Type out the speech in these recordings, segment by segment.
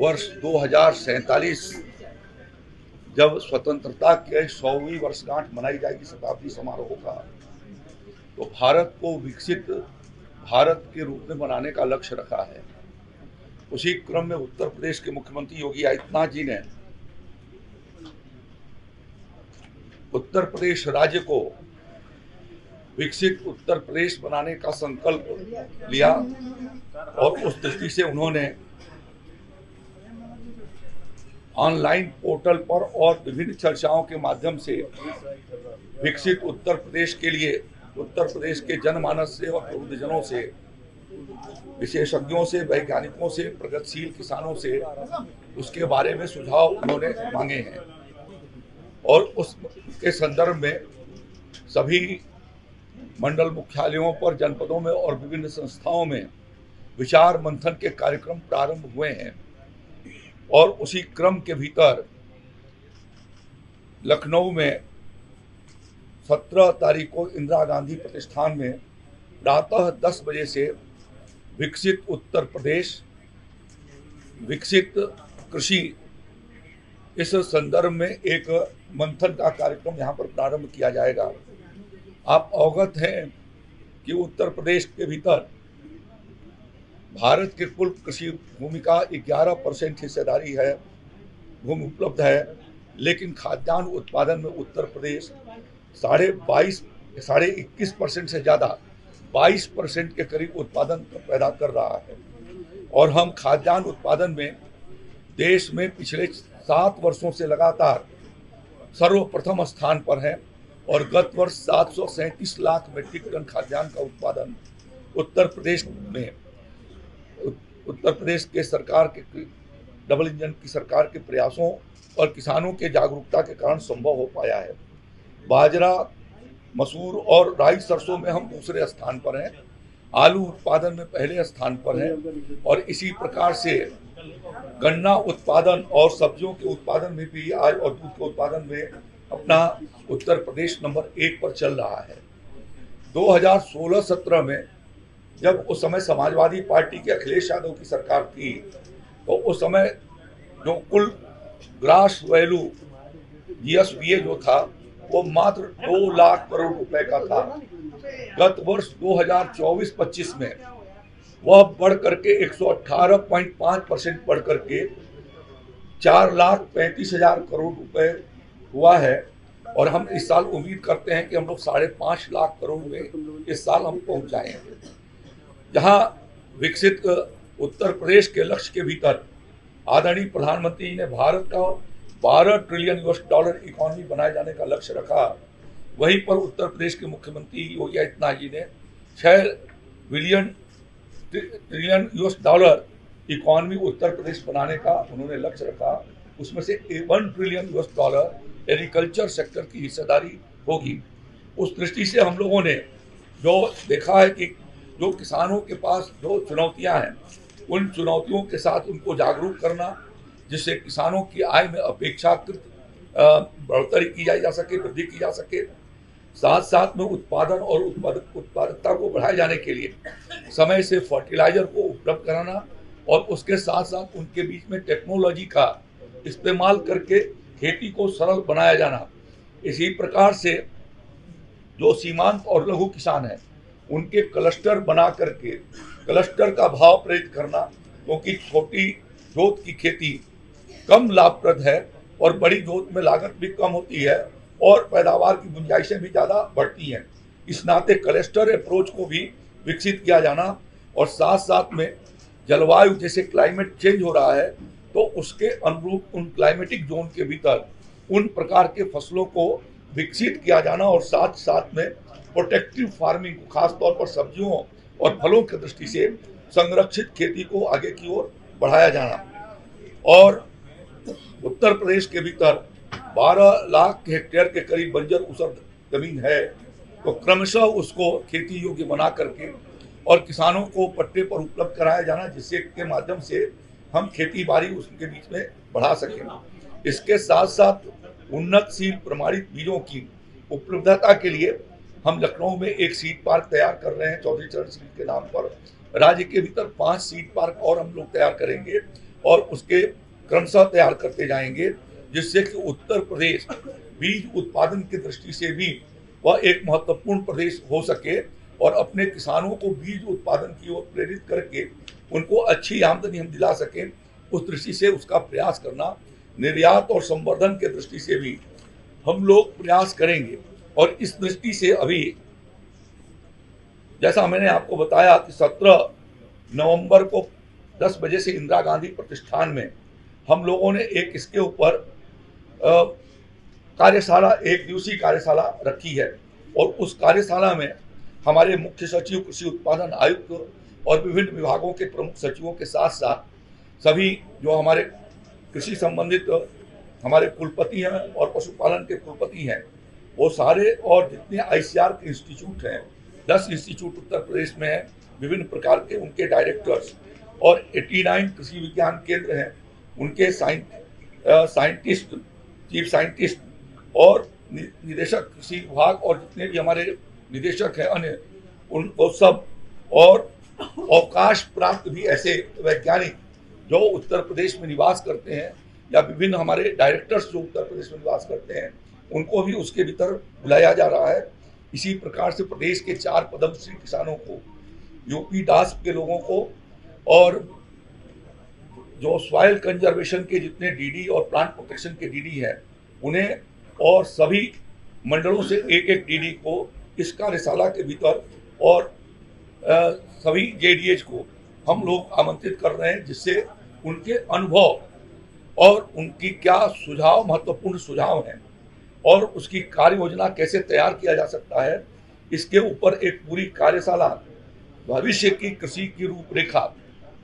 वर्ष 2047 जब स्वतंत्रता के 100वीं वर्षगांठ मनाई जाएगी शताब्दी समारोह का, तो भारत को विकसित भारत के रूप में बनाने का लक्ष्य रखा है। उसी क्रम में उत्तर प्रदेश के मुख्यमंत्री योगी आदित्यनाथ जी ने उत्तर प्रदेश राज्य को विकसित उत्तर प्रदेश बनाने का संकल्प लिया और उस दृष्टि से उन्होंने ऑनलाइन पोर्टल पर और विभिन्न चर्चाओं के माध्यम से विकसित उत्तर प्रदेश के लिए उत्तर प्रदेश के जनमानस से और प्रबुद्धजनों से, विशेषज्ञों से, वैज्ञानिकों से, प्रगतिशील किसानों से उसके बारे में सुझाव उन्होंने मांगे हैं और उसके संदर्भ में सभी मंडल मुख्यालयों पर, जनपदों में और विभिन्न संस्थाओं में विचार मंथन के कार्यक्रम प्रारंभ हुए हैं। और उसी क्रम के भीतर लखनऊ में 17 तारीख को इंदिरा गांधी प्रतिष्ठान में प्रातः 10 बजे से विकसित उत्तर प्रदेश, विकसित कृषि, इस संदर्भ में एक मंथन का कार्यक्रम यहाँ पर प्रारंभ किया जाएगा। आप अवगत हैं कि उत्तर प्रदेश के भीतर भारत के कुल कृषि भूमि का 11% हिस्सेदारी है, भूमि उपलब्ध है, लेकिन खाद्यान्न उत्पादन में उत्तर प्रदेश 21% से ज़्यादा 22% के करीब उत्पादन पैदा कर रहा है। और हम खाद्यान्न उत्पादन में देश में पिछले 7 वर्षों से लगातार सर्वप्रथम स्थान पर हैं और गत वर्ष 737 लाख मीट्रिक टन खाद्यान्न का उत्पादन उत्तर प्रदेश के सरकार के डबल इंजन की सरकार के प्रयासों और किसानों के जागरूकता के कारण संभव हो पाया है। बाजरा, मसूर और राई सरसों में हम दूसरे स्थान पर हैं, आलू उत्पादन में पहले स्थान पर हैं और इसी प्रकार से गन्ना उत्पादन और सब्जियों के उत्पादन में भी आज और दूध के उत्पादन में अपना उत्तर प्रदेश नंबर 1 पर चल रहा है। 2016-17 में जब उस समय समाजवादी पार्टी के अखिलेश यादव की सरकार थी, तो उस समय जो कुल ग्रास वैल्यू GSVA जो था वो मात्र 2 लाख करोड़ रुपए का था। गत वर्ष 2024-25 में वह बढ़ करके 118.5% बढ़ करके 4,35,000 करोड़ रुपए हुआ है और हम इस साल उम्मीद करते हैं कि हम लोग 5.5 लाख करोड़ में इस साल हम पहुंच जाएंगे। जहां विकसित उत्तर प्रदेश के लक्ष्य के भीतर आदरणीय प्रधानमंत्री जी ने भारत का $12 ट्रिलियन इकोनॉमी बनाए जाने का लक्ष्य रखा, वहीं पर उत्तर प्रदेश के मुख्यमंत्री योगी आदित्यनाथ जी ने $6 ट्रिलियन इकोनॉमी उत्तर प्रदेश बनाने का उन्होंने लक्ष्य रखा। उसमें से $1 ट्रिलियन एग्रीकल्चर सेक्टर की हिस्सेदारी होगी। उस दृष्टि से हम लोगों ने जो देखा है कि जो किसानों के पास जो चुनौतियां हैं, उन चुनौतियों के साथ उनको जागरूक करना, जिससे किसानों की आय में अपेक्षाकृत बढ़ोतरी की जा सके, वृद्धि की जा सके। साथ साथ में उत्पादन और उत्पादकता को बढ़ाए जाने के लिए समय से फर्टिलाइजर को उपलब्ध कराना और उसके साथ साथ उनके बीच में टेक्नोलॉजी का इस्तेमाल करके खेती को सरल बनाया जाना। इसी प्रकार से जो सीमांत और लघु किसान हैं उनके क्लस्टर बना करके क्लस्टर का भाव प्रेरित करना, क्योंकि छोटी जोत की खेती कम लाभप्रद है और बड़ी जोत में लागत भी कम होती है और पैदावार की गुंजाइशें भी ज़्यादा बढ़ती हैं। इस नाते क्लस्टर अप्रोच को भी विकसित किया जाना और साथ साथ में जलवायु, जैसे क्लाइमेट चेंज हो रहा है तो उसके अनुरूप उन क्लाइमेटिक जोन के भीतर उन प्रकार के फसलों को विकसित किया जाना और साथ साथ में प्रोटेक्टिव फार्मिंग को खास तौर पर सब्जियों और फलों की दृष्टि से संरक्षित खेती को आगे की ओर बढ़ाया जाना। और उत्तर प्रदेश के भीतर 12 लाख हेक्टेयर के करीब बंजर ऊसर जमीन है, तो क्रमशः उसको खेती योग्य बना करके और किसानों को पट्टे पर उपलब्ध कराया जाना, जिससे के माध्यम से हम खेती बाड़ी उसके बीच में बढ़ा सकें। इसके साथ साथ उन्नतशील प्रमाणित बीजों की उपलब्धता के लिए हम लखनऊ में एक सीड पार्क तैयार कर रहे हैं, चौधरी चरण सिंह के नाम पर। राज्य के भीतर 5 सीड पार्क और हम लोग तैयार करेंगे और उसके क्रमशः तैयार करते जाएंगे, जिससे कि उत्तर प्रदेश बीज उत्पादन की दृष्टि से भी वह एक महत्वपूर्ण प्रदेश हो सके और अपने किसानों को बीज उत्पादन की ओर प्रेरित करके उनको अच्छी आमदनी हम दिला सकें, उस दृष्टि से उसका प्रयास करना, निर्यात और संवर्धन के दृष्टि से भी हम लोग प्रयास करेंगे। और इस दृष्टि से अभी जैसा मैंने आपको बताया कि 17 नवंबर को 10 बजे से इंदिरा गांधी प्रतिष्ठान में हम लोगों ने एक इसके ऊपर कार्यशाला, एक दिवसीय कार्यशाला रखी है और उस कार्यशाला में हमारे मुख्य सचिव, कृषि उत्पादन आयुक्त और विभिन्न विभागों के प्रमुख सचिवों के साथ साथ सभी जो हमारे कृषि संबंधित हमारे कुलपति हैं और पशुपालन के कुलपति हैं, वो सारे और जितने आईसीआर के इंस्टीट्यूट हैं, 10 इंस्टीट्यूट उत्तर प्रदेश में हैं, विभिन्न प्रकार के उनके डायरेक्टर्स और 89 कृषि विज्ञान केंद्र हैं, उनके साइंटिस्ट, चीफ साइंटिस्ट और निदेशक कृषि विभाग और जितने भी हमारे निदेशक हैं अन्य, उनको सब और अवकाश प्राप्त भी ऐसे वैज्ञानिक जो उत्तर प्रदेश में निवास करते हैं या विभिन्न हमारे डायरेक्टर्स जो उत्तर प्रदेश में निवास करते हैं, उनको भी उसके भीतर बुलाया जा रहा है। इसी प्रकार से प्रदेश के 4 पद्मश्री किसानों को, यूपी डास्प के लोगों को और जो सॉइल कंजर्वेशन के जितने डीडी और प्लांट प्रोटेक्शन के डीडी हैं उन्हें और सभी मंडलों से एक डीडी को इस कार्यशाला के भीतर और सभी जेडीएच को हम लोग आमंत्रित कर रहे हैं, जिससे उनके अनुभव और उनकी क्या सुझाव, महत्वपूर्ण सुझाव हैं और उसकी कार्य योजना कैसे तैयार किया जा सकता है, इसके ऊपर एक पूरी कार्यशाला, भविष्य की कृषि की रूपरेखा,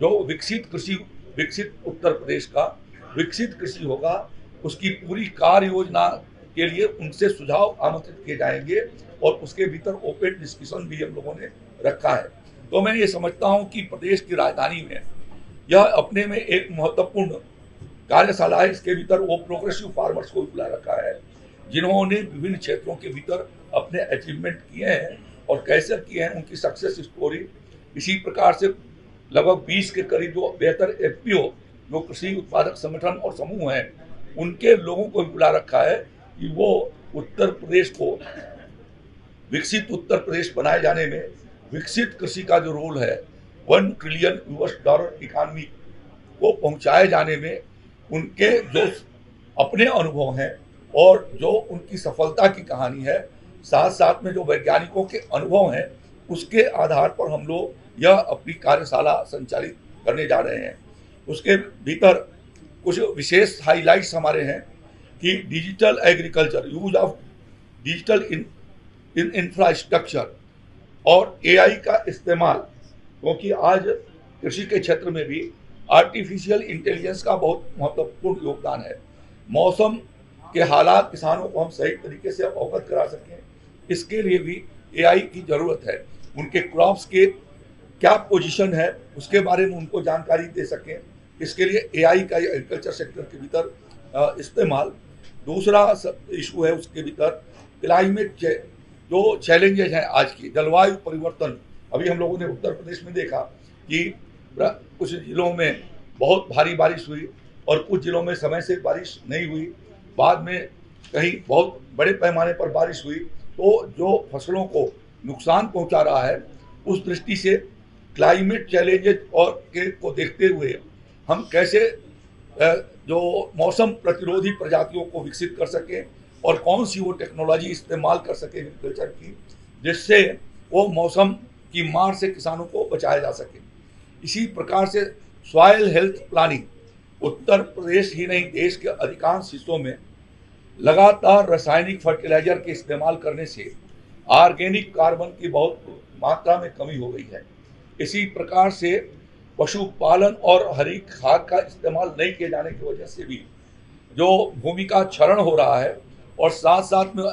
जो विकसित उत्तर प्रदेश का विकसित कृषि होगा, उसकी पूरी कार्य योजना के लिए उनसे सुझाव आमंत्रित किए जाएंगे और उसके भीतर ओपन डिस्कशन भी हम लोगों ने रखा है। तो मैं ये समझता हूँ कि प्रदेश की राजधानी में यह अपने में एक महत्वपूर्ण कार्यशाला है। इसके भीतर वो प्रोग्रेसिव फार्मर्स को बुला रखा है जिन्होंने विभिन्न क्षेत्रों के भीतर अपने अचीवमेंट किए हैं और कैसे किए हैं, उनकी सक्सेस स्टोरी। इसी प्रकार से लगभग 20 के करीब जो बेहतर एफपीओ, जो कृषि उत्पादक संगठन और समूह हैं, उनके लोगों को बुला रखा है कि वो उत्तर प्रदेश को विकसित उत्तर प्रदेश बनाए जाने में विकसित कृषि का जो रोल है, $1 ट्रिलियन इकोनॉमी को पहुंचाए जाने में उनके जो अपने अनुभव हैं और जो उनकी सफलता की कहानी है, साथ साथ में जो वैज्ञानिकों के अनुभव हैं, उसके आधार पर हम लोग यह अपनी कार्यशाला संचालित करने जा रहे हैं। उसके भीतर कुछ विशेष हाइलाइट्स हमारे हैं कि digital agriculture, use of digital in infrastructure और एआई का इस्तेमाल, क्योंकि आज कृषि के क्षेत्र में भी आर्टिफिशियल इंटेलिजेंस का बहुत महत्वपूर्ण योगदान है। मौसम के हालात किसानों को हम सही तरीके से अवगत करा सकें, इसके लिए भी एआई की ज़रूरत है। उनके क्रॉप्स के क्या पोजीशन है उसके बारे में उनको जानकारी दे सकें, इसके लिए एआई का एग्रीकल्चर सेक्टर के भीतर इस्तेमाल। दूसरा इशू है उसके भीतर क्लाइमेट जो चैलेंजेस हैं आज की, जलवायु परिवर्तन। अभी हम लोगों ने उत्तर प्रदेश में देखा कि कुछ जिलों में बहुत भारी बारिश हुई और कुछ जिलों में समय से बारिश नहीं हुई, बाद में कहीं बहुत बड़े पैमाने पर बारिश हुई, तो जो फसलों को नुकसान पहुंचा रहा है, उस दृष्टि से क्लाइमेट चैलेंजेस और के को देखते हुए हम कैसे जो मौसम प्रतिरोधी प्रजातियों को विकसित कर सकें और कौन सी वो टेक्नोलॉजी इस्तेमाल कर सके एग्रीकल्चर की, जिससे वो मौसम की मार से किसानों को बचाया जा सके। इसी प्रकार से soil health planning, Uttar Pradesh ही नहीं देश के अधिकांश हिस्सों में लगातार रासायनिक फर्टिलाइजर के इस्तेमाल करने से ऑर्गेनिक कार्बन की बहुत मात्रा में कमी हो गई है। इसी प्रकार से पशुपालन और हरी खाद का इस्तेमाल नहीं किए जाने की वजह से भी जो भूमि का क्षरण हो रहा है और साथ साथ में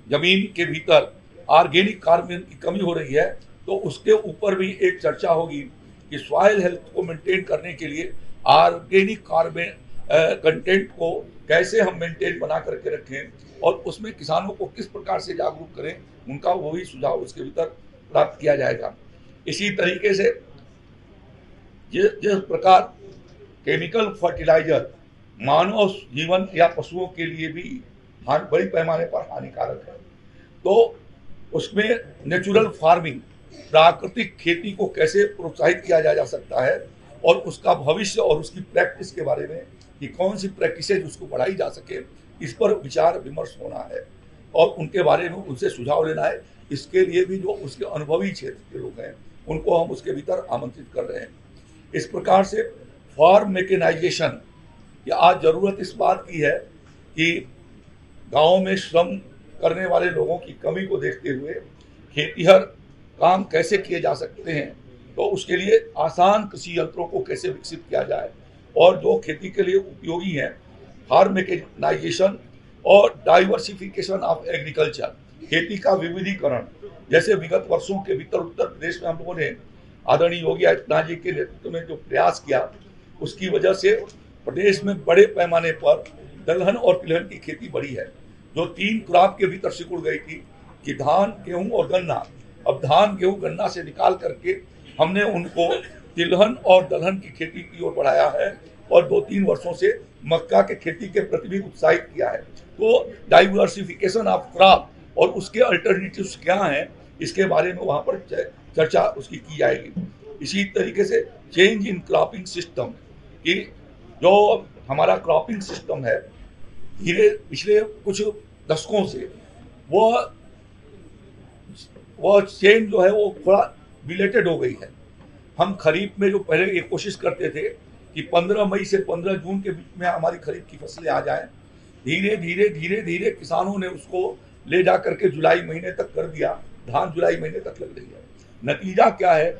जमीन के भीतर ऑर्गेनिक कार्बन की कमी हो रही है, तो उसके ऊपर भी एक चर्चा होगी कि सॉइल हेल्थ को मेंटेन करने के लिए ऑर्गेनिक कार्बन कंटेंट को कैसे हम मेंटेन बना करके रखें और उसमें किसानों को किस प्रकार से जागरूक करें, उनका वही सुझाव उसके भीतर प्राप्त किया जाएगा। इसी तरीके से जिस प्रकार केमिकल फर्टिलाइजर मानव जीवन या पशुओं के लिए भी बड़ी पैमाने पर हानिकारक है। तो उसमें नेचुरल फार्मिंग, प्राकृतिक खेती को कैसे प्रोत्साहित किया जा सकता है और उसका भविष्य और उसकी प्रैक्टिस के बारे में कि कौन सी प्रैक्टिसेज उसको बढ़ाई जा सके, इस पर विचार विमर्श होना है और उनके बारे में उनसे सुझाव लेना है। इसके लिए भी जो उसके अनुभवी क्षेत्र के लोग हैं उनको हम उसके भीतर आमंत्रित कर रहे हैं। इस प्रकार से फार्म मैकेनाइजेशन की आज ज़रूरत इस बात की है कि गाँव में श्रम करने वाले लोगों की कमी को देखते हुए खेतीहर काम कैसे किए जा सकते हैं, तो उसके लिए आसान कृषि यंत्रों को कैसे विकसित किया जाए और जो खेती के लिए उपयोगी हैं, फार्म मैकेनाइजेशन और डाइवर्सिफिकेशन ऑफ एग्रीकल्चर, खेती का विविधीकरण, जैसे विगत वर्षों के भीतर उत्तर प्रदेश में हम लोगों ने आदरणीय योगी आदित्यनाथ जी के नेतृत्व में जो प्रयास किया, उसकी वजह से प्रदेश में बड़े पैमाने पर दलहन और तिलहन की खेती बढ़ी है, जो 3 क्रॉप के भीतर सिकुड़ गई थी कि धान, गेहूं और गन्ना। अब धान, गेहूं, गन्ना से निकाल करके हमने उनको तिलहन और दलहन की खेती की ओर बढ़ाया है और 2-3 वर्षों से मक्का के खेती के प्रति भी उत्साहित किया है। तो डाइवर्सिफिकेशन ऑफ क्रॉप और उसके अल्टरनेटिव्स क्या हैं, इसके बारे में वहाँ पर चर्चा उसकी की जाएगी। इसी तरीके से चेंज इन क्रॉपिंग सिस्टम, कि जो हमारा क्रॉपिंग सिस्टम है धीरे पिछले कुछ दशकों से वो चेंज जो है वो थोड़ा डिलेटेड हो गई है। हम खरीफ में जो पहले ये कोशिश करते थे कि 15 मई से 15 जून के बीच में हमारी खरीफ की फसलें आ जाएं, धीरे धीरे किसानों ने उसको ले जा करके जुलाई महीने तक कर दिया। धान जुलाई महीने तक लग रही है। नतीजा क्या है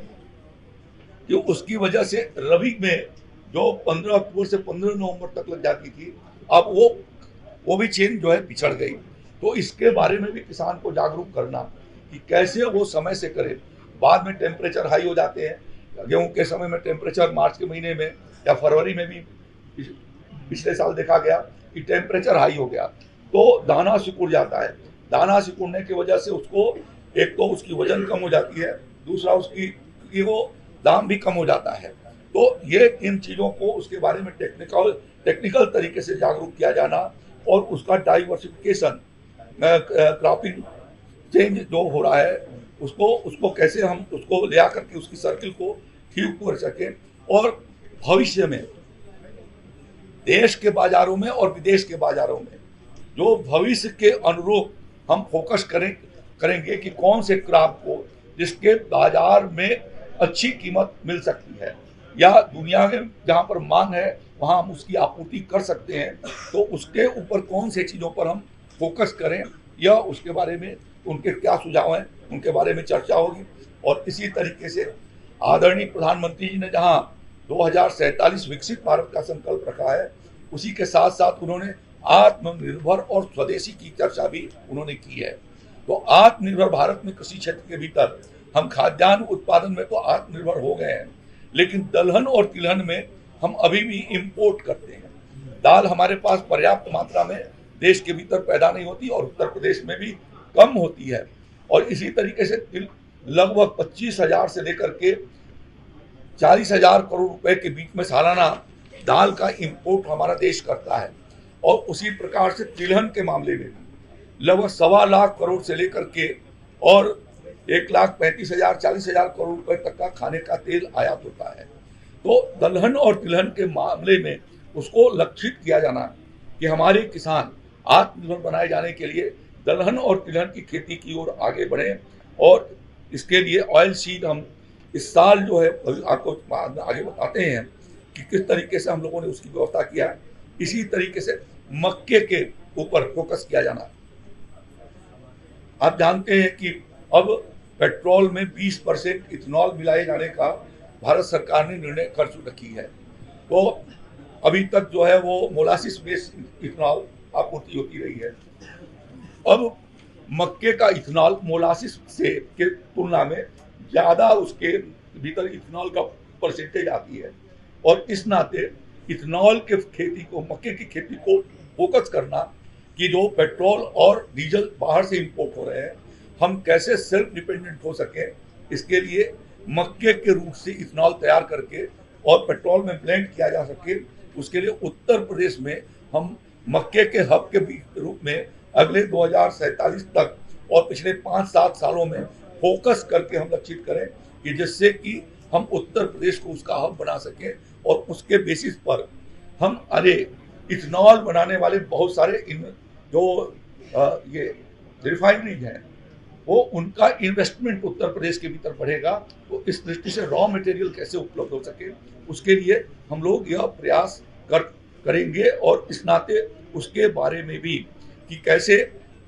कि उसकी वजह से रबी में जो 15 अक्टूबर से 15 नवंबर तक लग जाती थी, अब वो भी चेन जो है पिछड़ गई। तो इसके बारे में भी किसान को जागरूक करना कि कैसे वो समय से करे। बाद में टेम्परेचर हाई हो जाते हैं, गेहूं के समय में टेम्परेचर मार्च के महीने में या फरवरी में भी पिछले साल देखा गया कि टेम्परेचर हाई हो गया, तो दाना सिकुड़ जाता है। दाना सिकुड़ने की वजह से उसको एक तो उसकी वजन कम हो जाती है, दूसरा उसकी वो दाम भी कम हो जाता है। तो ये इन चीज़ों को उसके बारे में टेक्निकल तरीके से जागरूक किया जाना और उसका डाइवर्सिफिकेशन, क्रॉपिंग चेंज जो हो रहा है उसको कैसे हम उसको ले आकर के उसकी सर्किल को ठीक कर सकें और भविष्य में देश के बाजारों में और विदेश के बाजारों में जो भविष्य के अनुरूप हम फोकस करेंगे कि कौन से क्रॉप को जिसके बाजार में अच्छी कीमत मिल सकती है या दुनिया में जहाँ पर मांग है वहाँ हम उसकी आपूर्ति कर सकते हैं, तो उसके ऊपर कौन से चीज़ों पर हम फोकस करें या उसके बारे में उनके क्या सुझाव हैं, उनके बारे में चर्चा होगी। और इसी तरीके से आदरणीय प्रधानमंत्री जी ने जहाँ 2047 विकसित भारत का संकल्प रखा है, उसी के साथ साथ उन्होंने आत्मनिर्भर और स्वदेशी की चर्चा भी उन्होंने की है। तो आत्मनिर्भर भारत में कृषि क्षेत्र के भीतर हम खाद्यान्न उत्पादन में तो आत्मनिर्भर हो गए हैं, लेकिन दलहन और तिलहन में हम अभी भी इंपोर्ट करते हैं। दाल हमारे पास पर्याप्त मात्रा में देश के भीतर पैदा नहीं होती और उत्तर प्रदेश में भी कम होती है। और इसी तरीके से लगभग 25,000 से लेकर के 40,000 करोड़ रुपए के बीच में सालाना दाल का इंपोर्ट हमारा देश करता है। और उसी प्रकार से तिलहन के मामले में भी लगभग 1.25 लाख करोड़ से लेकर के और 1,35,000 40,000 करोड़ रुपए तक का खाने का तेल आयात होता है। तो दलहन और तिलहन के मामले में उसको लक्षित किया जाना कि हमारे किसान आत्मनिर्भर बनाए जाने के लिए दलहन और तिलहन की खेती की ओर आगे बढ़ें। और इसके लिए ऑयल सीड हम इस साल जो है आपको आगे बताते हैं कि किस तरीके से हम लोगों ने उसकी व्यवस्था किया है। इसी तरीके से मक्के के ऊपर फोकस किया जाना। आप जानते हैं कि अब पेट्रोल में 20% इथेनॉल मिलाए जाने का भारत सरकार ने निर्णय कर रखी है। तो अभी तक जो है वो मोलासिस बेस्ड इथेनॉल आपूर्ति होती रही है। अब मक्के का इथेनॉल मोलासिस से के तुलना में ज़्यादा उसके भीतर इथेनॉल का परसेंटेज आती है और इस नाते इथेनॉल के खेती को, मक्के की खेती को फोकस करना कि जो पेट्रोल और डीजल बाहर से इंपोर्ट हो रहे हैं हम कैसे सेल्फ डिपेंडेंट हो सकें, इसके लिए मक्के के रूप से इथेनॉल तैयार करके और पेट्रोल में ब्लेंड किया जा सके, उसके लिए उत्तर प्रदेश में हम मक्के के हब के रूप में अगले 2047 तक और पिछले 5-7 सालों में फोकस करके हम लक्षित करें कि जिससे कि हम उत्तर प्रदेश को उसका हब बना सकें और उसके बेसिस पर हम इथेनॉल बनाने वाले बहुत सारे जो ये रिफाइनरीज हैं वो उनका इन्वेस्टमेंट उत्तर प्रदेश के भीतर बढ़ेगा। तो इस दृष्टि से रॉ मटेरियल कैसे उपलब्ध हो सके उसके लिए हम लोग यह प्रयास करेंगे और इस नाते उसके बारे में भी कि कैसे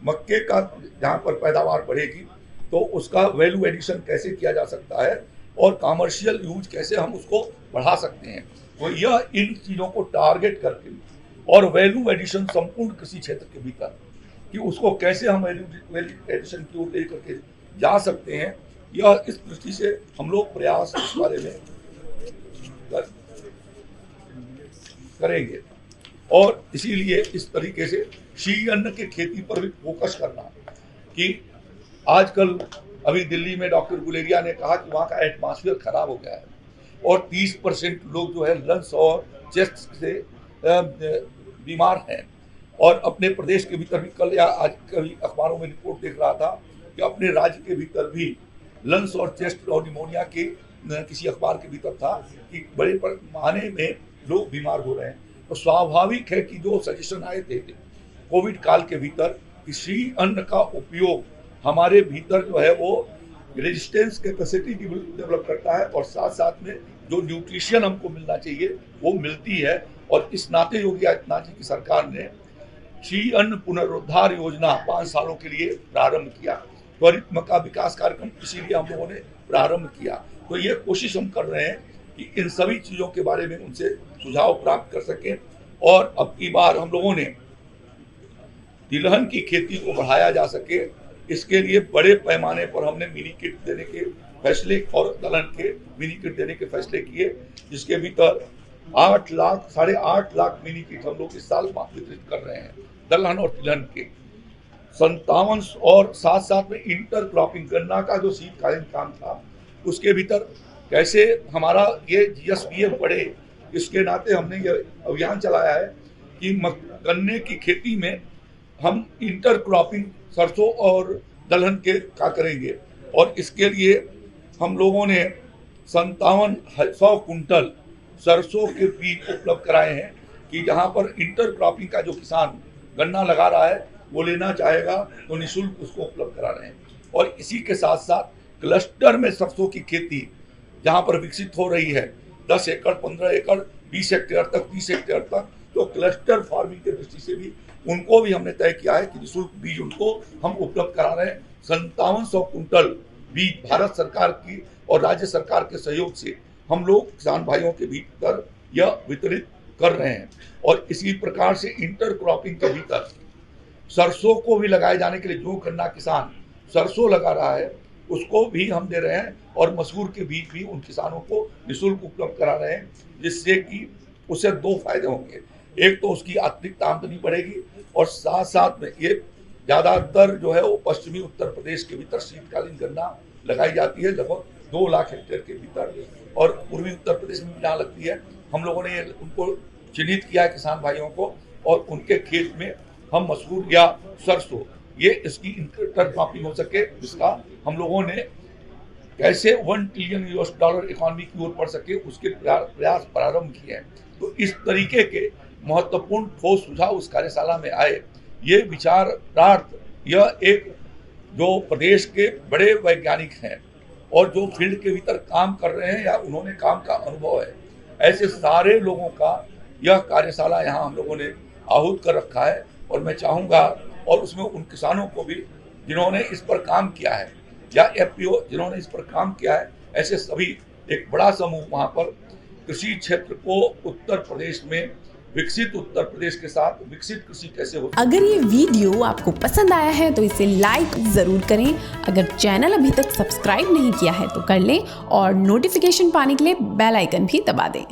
मक्के का जहाँ पर पैदावार बढ़ेगी तो उसका वैल्यू एडिशन कैसे किया जा सकता है और कमर्शियल यूज कैसे हम उसको बढ़ा सकते हैं। तो यह इन चीज़ों को टारगेट करके और वैल्यू एडिशन संपूर्ण कृषि क्षेत्र के भीतर कि उसको कैसे हम वैल्यू एडिशन की ओर लेकर के जा सकते हैं, यह इस दृष्टि से हम लोग प्रयास इस बारे में करेंगे। और इसीलिए इस तरीके से शी अन्न की खेती पर भी फोकस करना कि आजकल अभी दिल्ली में डॉक्टर गुलेरिया ने कहा कि वहाँ का एटमॉस्फेयर खराब हो गया है और 30% लोग जो है लंग्स और चेस्ट से बीमार हैं। और अपने प्रदेश के भीतर भी कल या आज कभी अखबारों में रिपोर्ट देख रहा था कि अपने राज्य के भीतर भी लंग्स और चेस्ट और निमोनिया के किसी अखबार के भीतर था कि बड़े पैमाने में लोग बीमार हो रहे हैं। तो स्वाभाविक है कि जो सजेशन आए थे कोविड काल के भीतर कृषि अन्न का उपयोग हमारे भीतर जो है वो रेजिस्टेंस कैपेसिटी डेवलप करता है और साथ साथ में जो न्यूट्रिशन हमको मिलना चाहिए वो मिलती है। और इस नाते योगी आदित्यनाथ जी की सरकार ने कृषि अन्न पुनरुद्धार योजना 5 सालों के लिए प्रारंभ किया। त्वरित मक्का विकास कार्यक्रम इसीलिए हम लोगों ने प्रारंभ किया। तो ये कोशिश हम कर रहे हैं कि इन सभी चीज़ों के बारे में उनसे सुझाव प्राप्त कर सकें। और अब की बार हम लोगों ने तिलहन की खेती को बढ़ाया जा सके, इसके लिए बड़े पैमाने पर हमने मिनी किट देने के फैसले और दलहन के मिनी किट देने के फैसले किए, जिसके भीतर 8 लाख मिनी किट हम लोग इस साल वितरित कर रहे हैं दलहन और तिलहन के 57। और साथ साथ में इंटर क्रॉपिंग गन्ना का जो शीतकालीन काम था उसके भीतर कैसे हमारा ये GSPF बढ़े, इसके नाते हमने ये अभियान चलाया है कि गन्ने की खेती में हम इंटर क्रॉपिंग सरसों और दलहन के का करेंगे। और इसके लिए हम लोगों ने 5700 कुंटल सरसों के बीज उपलब्ध कराए हैं कि जहां पर इंटर क्रॉपिंग का जो किसान गन्ना लगा रहा है वो लेना चाहेगा तो निःशुल्क उसको उपलब्ध करा रहे हैं। और इसी के साथ साथ क्लस्टर में सरसों की खेती जहां पर विकसित हो रही है 10 एकड़ 15 एकड़ 20 हेक्टेयर तक 30 हेक्टेयर तक, तो क्लस्टर फार्मिंग के दृष्टि से भी उनको भी हमने तय किया है कि निःशुल्क बीज उनको हम उपलब्ध करा रहे हैं। 5700 कुंटल बीज भारत सरकार की और राज्य सरकार के सहयोग से हम लोग किसान भाइयों के भीतर यह वितरित कर रहे हैं। और इसी प्रकार से इंटर क्रॉपिंग के भीतर सरसों को भी लगाए जाने के लिए जो गन्ना किसान सरसों लगा रहा है उसको भी हम दे रहे हैं और मसूर के बीज भी उन किसानों को निःशुल्क उपलब्ध करा रहे हैं, जिससे कि उसे 2 फायदे होंगे। एक तो उसकी अतिरिक्त आमदनी बढ़ेगी और साथ साथ में ये ज़्यादातर जो है वो पश्चिमी उत्तर प्रदेश के भीतर शीतकालीन गन्ना लगाई जाती है लगभग 2 लाख हेक्टेयर के भीतर, और पूर्वी उत्तर प्रदेश में भी जहाँ लगती है हम लोगों ने उनको चिन्हित किया है किसान भाइयों को, और उनके खेत में हम मसूर या सरसों ये इसकी इंटर क्रॉपिंग हो सके, जिसका हम लोगों ने कैसे $1 ट्रिलियन इकोनॉमी की ओर बढ़ सके उसके प्रयास प्रारंभ किए हैं। तो इस तरीके के महत्वपूर्ण ठोस सुझाव उस कार्यशाला में आए। ये विचारार्थ यह एक जो प्रदेश के बड़े वैज्ञानिक हैं और जो फील्ड के भीतर काम कर रहे हैं या उन्होंने काम का अनुभव है, ऐसे सारे लोगों का यह कार्यशाला यहाँ हम लोगों ने आहूत कर रखा है। और मैं चाहूँगा और उसमें उन किसानों को भी जिन्होंने इस पर काम किया है या FPO जिन्होंने इस पर काम किया है, ऐसे सभी एक बड़ा समूह वहाँ पर कृषि क्षेत्र को उत्तर प्रदेश में विकसित उत्तर प्रदेश के साथ विकसित कृषि कैसे हो। अगर ये वीडियो आपको पसंद आया है तो इसे लाइक जरूर करें। अगर चैनल अभी तक सब्सक्राइब नहीं किया है तो कर लें और नोटिफिकेशन पाने के लिए बेल आइकन भी दबा दें।